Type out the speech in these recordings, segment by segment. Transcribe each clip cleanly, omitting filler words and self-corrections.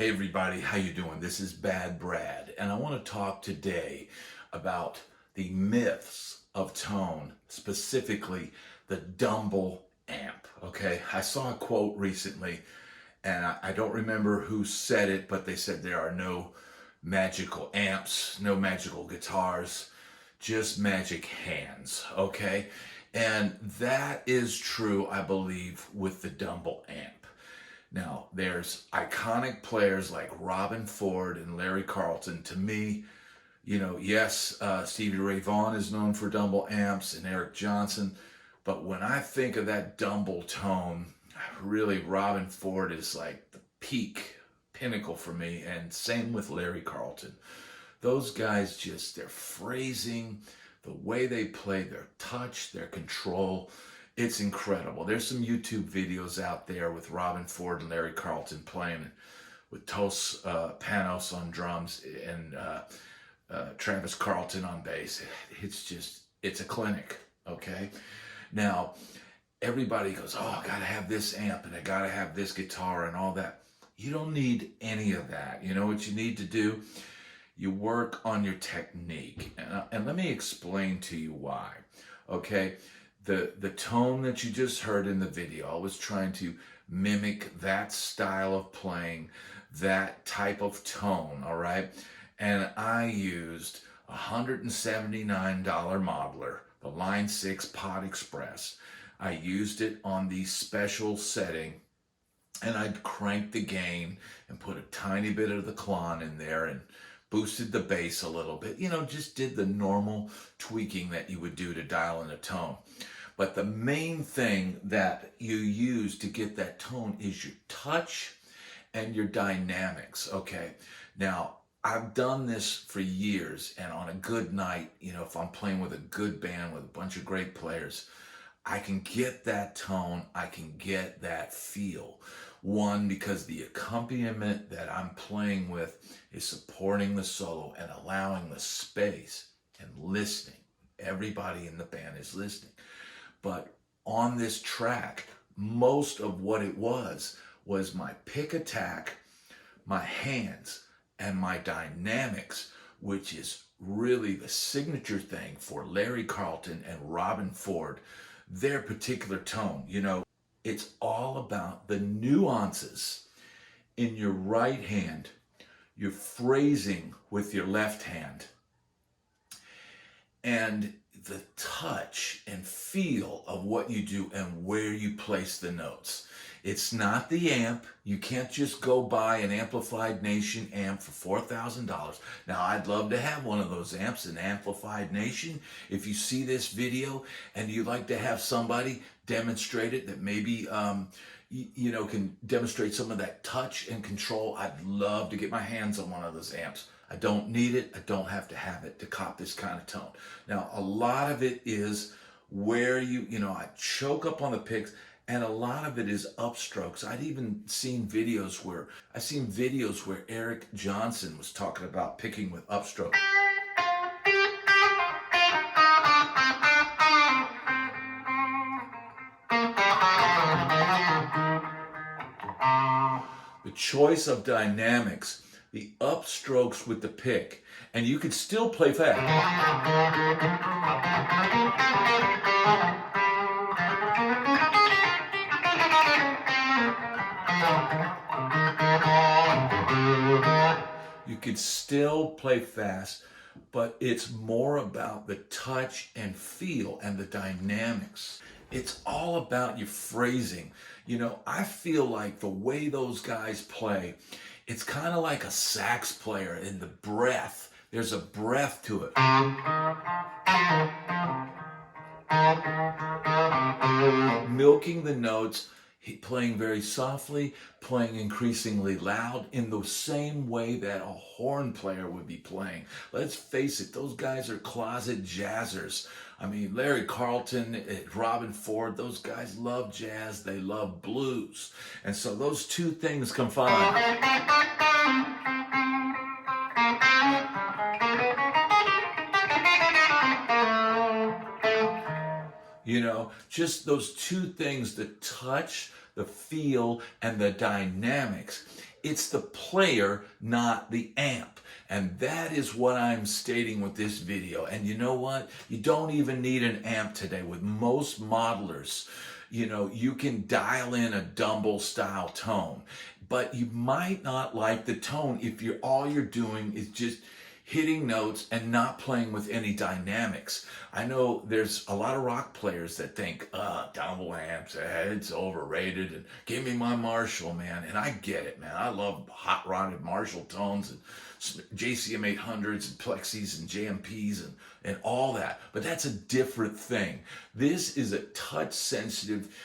Hey everybody, how you doing? This is Bad Brad, and I want to talk today about the myths of tone, specifically the Dumble amp, okay? I saw a quote recently, and I don't remember who said it, but they said there are no magical amps, no magical guitars, just magic hands, okay? And that is true, I believe, with the Dumble amp. Now, there's iconic players like Robben Ford and Larry Carlton. To me, yes, Stevie Ray Vaughan is known for Dumble amps and Eric Johnson, but when I think of that Dumble tone, really Robben Ford is like the peak, pinnacle for me, and same with Larry Carlton. Those guys just, their phrasing, the way they play, their touch, their control, it's incredible. There's some YouTube videos out there with Robben Ford and Larry Carlton playing with Tos Panos on drums and Travis Carlton on bass. It's a clinic, okay? Now, everybody goes, oh, I gotta have this amp and I gotta have this guitar and all that. You don't need any of that. You know what you need to do? You work on your technique. And let me explain to you why, okay? The tone that you just heard in the video, I was trying to mimic that style of playing, that type of tone, all right? And I used a $179 modeler, the Line 6 Pod Express. I used it on the special setting, and I'd crank the gain and put a tiny bit of the clon in there and boosted the bass a little bit, just did the normal tweaking that you would do to dial in a tone. But the main thing that you use to get that tone is your touch and your dynamics, okay? Now, I've done this for years, and on a good night, if I'm playing with a good band with a bunch of great players, I can get that tone, I can get that feel. One, because the accompaniment that I'm playing with is supporting the solo and allowing the space and listening. Everybody in the band is listening. But on this track, most of what it was my pick attack, my hands, and my dynamics, which is really the signature thing for Larry Carlton and Robben Ford, their particular tone. It's all about the nuances in your right hand, your phrasing with your left hand, and the touch and feel of what you do and where you place the notes. It's not the amp. You can't just go buy an Amplified Nation amp for $4,000. Now, I'd love to have one of those amps, an Amplified Nation. If you see this video and you'd like to have somebody demonstrate it that maybe can demonstrate some of that touch and control, I'd love to get my hands on one of those amps. I don't need it. I don't have to have it to cop this kind of tone. Now, a lot of it is where I choke up on the picks, and a lot of it is upstrokes. I'd even seen videos where Eric Johnson was talking about picking with upstroke. The choice of dynamics, the upstrokes with the pick, and you could still play fast. You could still play fast, but it's more about the touch and feel and the dynamics. It's all about your phrasing. I feel like the way those guys play, it's kind of like a sax player in the breath. There's a breath to it. Milking the notes, playing very softly, playing increasingly loud in the same way that a horn player would be playing. Let's face it, those guys are closet jazzers. I mean, Larry Carlton, Robben Ford, those guys love jazz, they love blues. And so those two things combine. Just those two things, the touch, the feel, and the dynamics. It's the player, not the amp. And that is what I'm stating with this video. And you know what? You don't even need an amp today. With most modelers, you can dial in a Dumble style tone, but you might not like the tone if all you're doing is just hitting notes and not playing with any dynamics. I know there's a lot of rock players that think, Dumble amps, it's overrated, and give me my Marshall, man. And I get it, man. I love hot rodded Marshall tones and JCM 800s and Plexis and JMPs and all that. But that's a different thing. This is a touch sensitive,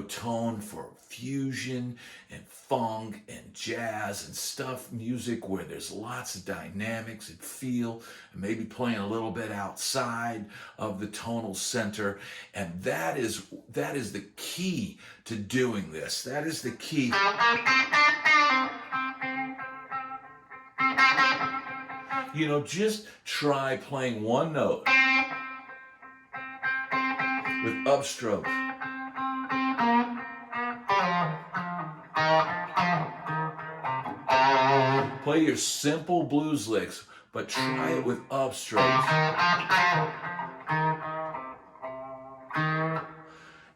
tone for fusion and funk and jazz and stuff, music where there's lots of dynamics and feel, and maybe playing a little bit outside of the tonal center. And that is the key to doing this. That is the key. Just try playing one note with upstrokes. Play your simple blues licks, but try it with upstrokes.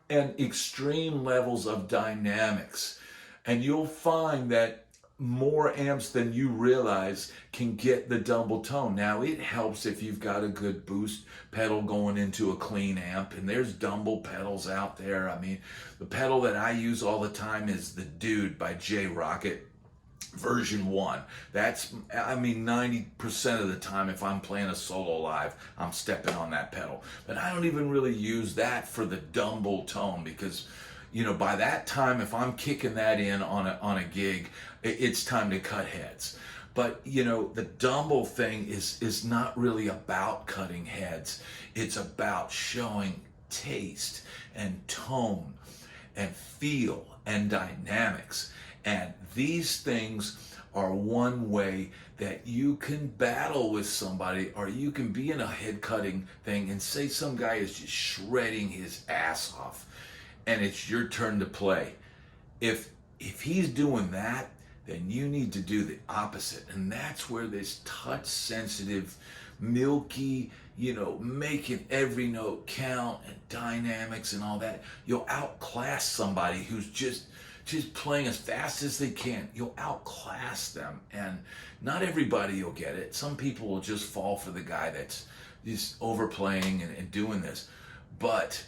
And extreme levels of dynamics. And you'll find that more amps than you realize can get the Dumble tone. Now, it helps if you've got a good boost pedal going into a clean amp, and there's Dumble pedals out there. I mean, the pedal that I use all the time is the Dude by J Rocket version 1. That's, 90% of the time if I'm playing a solo live, I'm stepping on that pedal. But I don't even really use that for the Dumble tone, because by that time, if I'm kicking that in on a gig, it's time to cut heads. But the Dumble thing is not really about cutting heads. It's about showing taste and tone and feel and dynamics. And these things are one way that you can battle with somebody, or you can be in a head cutting thing and say some guy is just shredding his ass off, and it's your turn to play. If he's doing that, then you need to do the opposite. And that's where this touch sensitive, milky, making every note count and dynamics and all that, you'll outclass somebody who's just playing as fast as they can. You'll outclass them, and not everybody will get it. Some people will just fall for the guy that's just overplaying and doing this. But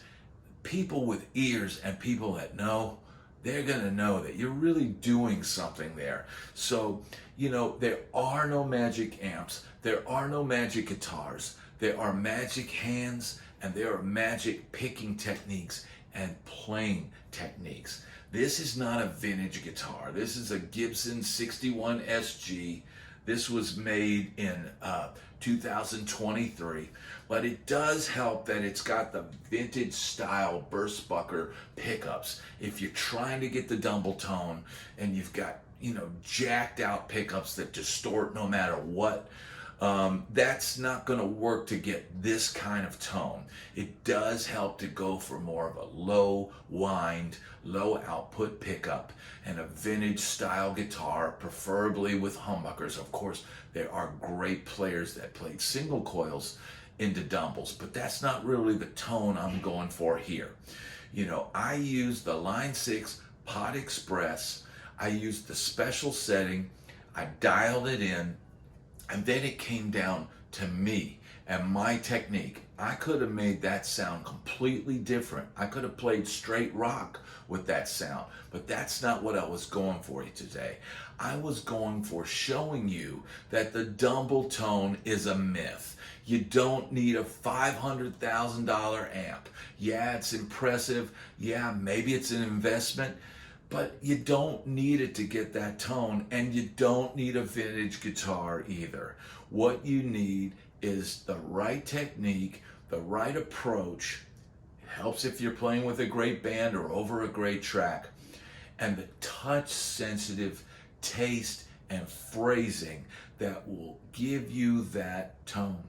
people with ears and people that know, they're going to know that you're really doing something there. So, there are no magic amps. There are no magic guitars. There are magic hands, and there are magic picking techniques and playing techniques. This is not a vintage guitar. This is a Gibson 61 SG. This was made in 2023, but it does help that it's got the vintage style Burstbucker pickups. If you're trying to get the Dumble tone and you've got, jacked out pickups that distort no matter what, that's not going to work to get this kind of tone. It does help to go for more of a low wind, low output pickup and a vintage style guitar, preferably with humbuckers. Of course, there are great players that played single coils into Dumbles, but that's not really the tone I'm going for here. I use the Line 6 Pod Express. I used the special setting. I dialed it in. And then it came down to me and my technique. I could have made that sound completely different. I could have played straight rock with that sound, but that's not what I was going for today. I was going for showing you that the Dumble tone is a myth. You don't need a $500,000 amp. Yeah, it's impressive. Yeah, maybe it's an investment. But you don't need it to get that tone, and you don't need a vintage guitar either. What you need is the right technique, the right approach. It helps if you're playing with a great band or over a great track. And the touch-sensitive taste and phrasing that will give you that tone.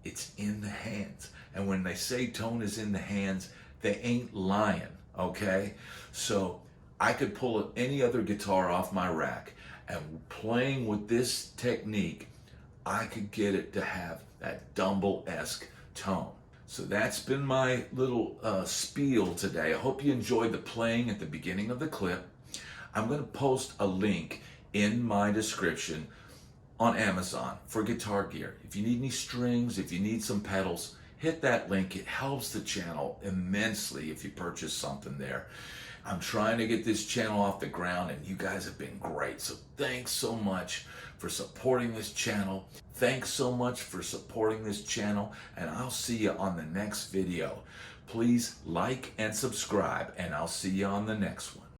It's in the hands. And when they say tone is in the hands, they ain't lying, okay? So I could pull any other guitar off my rack And playing with this technique, I could get it to have that Dumble-esque tone. So that's been my little spiel today. I hope you enjoyed the playing at the beginning of the clip. I'm going to post a link in my description on Amazon for guitar gear. If you need any strings, if you need some pedals, hit that link. It helps the channel immensely if you purchase something there. I'm trying to get this channel off the ground, and you guys have been great. So thanks so much for supporting this channel. Thanks so much for supporting this channel, and I'll see you on the next video. Please like and subscribe, and I'll see you on the next one.